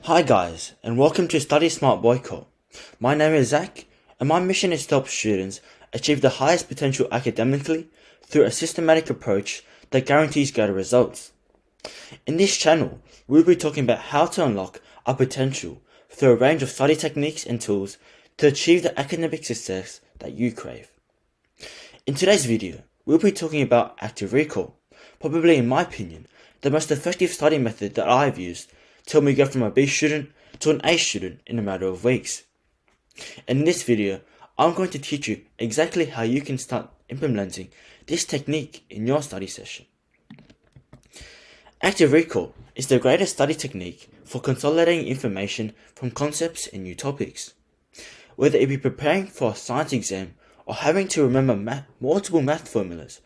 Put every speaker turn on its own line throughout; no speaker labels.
Hi guys, and welcome to Study Smart Boycott. My name is Zach, and my mission is to help students achieve the highest potential academically through a systematic approach that guarantees greater results. In this channel, we'll be talking about how to unlock our potential through a range of study techniques and tools to achieve the academic success that you crave. In today's video, we'll be talking about active recall, probably in my opinion, the most effective study method that I've used to help me go from a B student to an A student in a matter of weeks. And in this video, I'm going to teach you exactly how you can start implementing this technique in your study session. Active recall is the greatest study technique for consolidating information from concepts and new topics. Whether it be preparing for a science exam or having to remember multiple math formulas,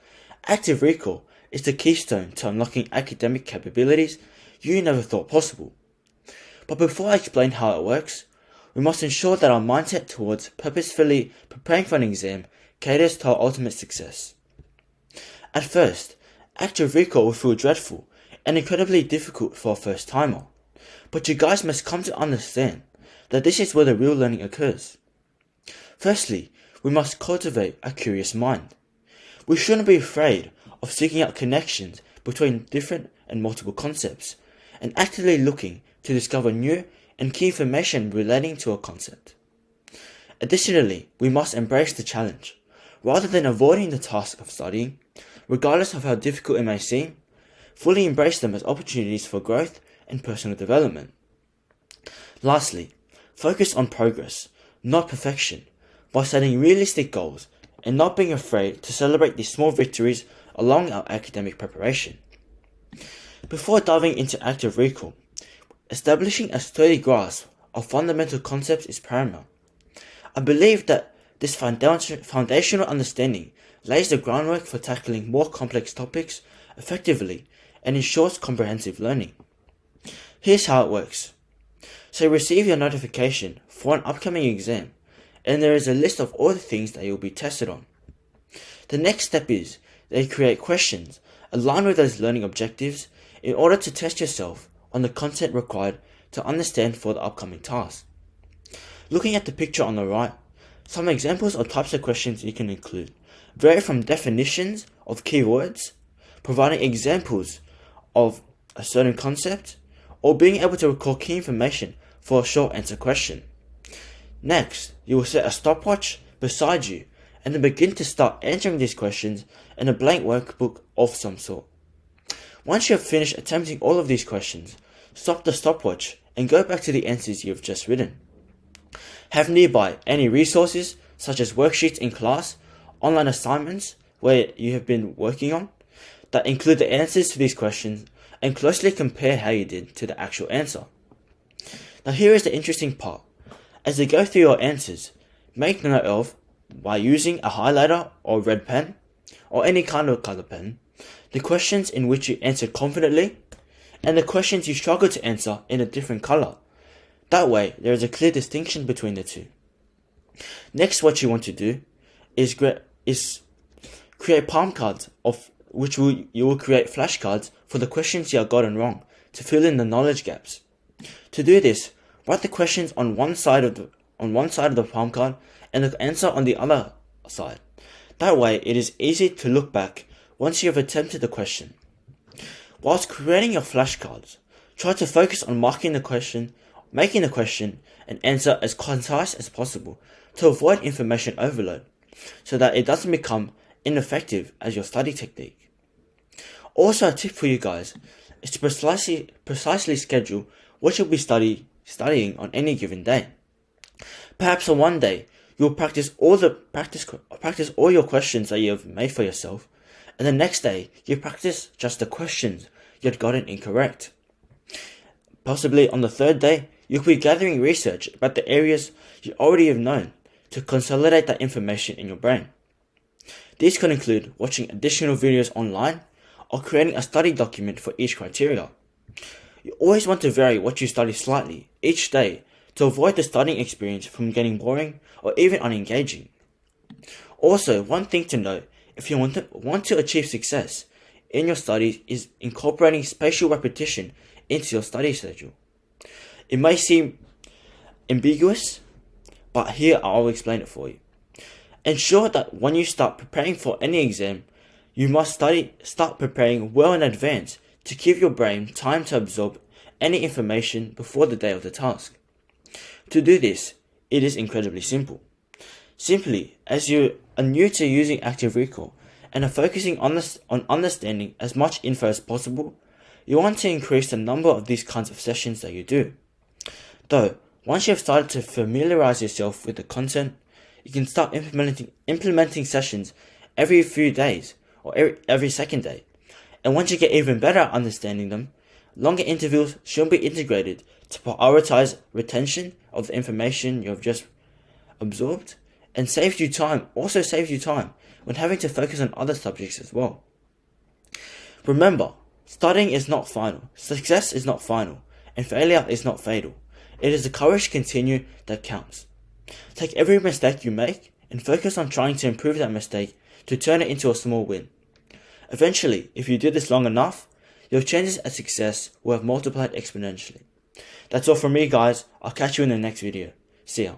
active recall is the keystone to unlocking academic capabilities you never thought possible. But before I explain how it works, we must ensure that our mindset towards purposefully preparing for an exam caters to our ultimate success. At first, active recall will feel dreadful and incredibly difficult for a first timer, but you guys must come to understand that this is where the real learning occurs. Firstly, we must cultivate a curious mind. We shouldn't be afraid of seeking out connections between different and multiple concepts, and actively looking to discover new and key information relating to a concept. Additionally, we must embrace the challenge, rather than avoiding the task of studying, regardless of how difficult it may seem. Fully embrace them as opportunities for growth and personal development. Lastly, focus on progress, not perfection, by setting realistic goals and not being afraid to celebrate these small victories along our academic preparation. Before diving into active recall, establishing a sturdy grasp of fundamental concepts is paramount. I believe that this foundational understanding lays the groundwork for tackling more complex topics effectively and ensures comprehensive learning. Here's how it works. So you receive your notification for an upcoming exam, and there is a list of all the things that you'll be tested on. The next step is that you create questions aligned with those learning objectives in order to test yourself on the content required to understand for the upcoming task. Looking at the picture on the right, some examples or types of questions you can include vary from definitions of keywords, providing examples of a certain concept, or being able to recall key information for a short answer question. Next, you will set a stopwatch beside you and then begin to start answering these questions in a blank workbook of some sort. Once you have finished attempting all of these questions, stop the stopwatch and go back to the answers you have just written. Have nearby any resources such as worksheets in class, online assignments where you have been working on, that include the answers to these questions, and closely compare how you did to the actual answer. Now here is the interesting part. As you go through your answers, make note of, by using a highlighter or red pen, or any kind of color pen, the questions in which you answered confidently, and the questions you struggled to answer in a different color. That way, there is a clear distinction between the two. Next, what you want to do is create palm cards, of which you will create flashcards for the questions you have gotten wrong to fill in the knowledge gaps. To do this, write the questions on one side of the palm card and the answer on the other side. That way, it is easy to look back once you have attempted the question. Whilst creating your flashcards, try to focus on making the question and answer as concise as possible to avoid information overload, so that it doesn't become ineffective as your study technique. Also, a tip for you guys is to precisely schedule what you'll be studying on any given day. Perhaps on one day, you'll practice all your questions that you have made for yourself, and the next day you practice just the questions you had gotten incorrect. Possibly on the third day, you'll be gathering research about the areas you already have known to consolidate that information in your brain. These could include watching additional videos online or creating a study document for each criteria. You always want to vary what you study slightly each day to avoid the studying experience from getting boring or even unengaging. Also, one thing to note, if you want to achieve success in your studies, is incorporating spatial repetition into your study schedule. It may seem ambiguous, but here I'll explain it for you. Ensure that when you start preparing for any exam, you must start preparing well in advance to give your brain time to absorb any information before the day of the task. To do this, it is incredibly simple. Simply, as you are new to using active recall and are focusing on understanding as much info as possible, you want to increase the number of these kinds of sessions that you do. Though, once you have started to familiarize yourself with the content, you can start implementing sessions every few days or every second day. And once you get even better at understanding them, longer intervals should be integrated to prioritize retention of the information you have just absorbed and saves you time when having to focus on other subjects as well. Remember, studying is not final, success is not final, and failure is not fatal. It is the courage to continue that counts. Take every mistake you make and focus on trying to improve that mistake to turn it into a small win. Eventually, if you do this long enough, your chances at success will have multiplied exponentially. That's all from me, guys. I'll catch you in the next video. See ya.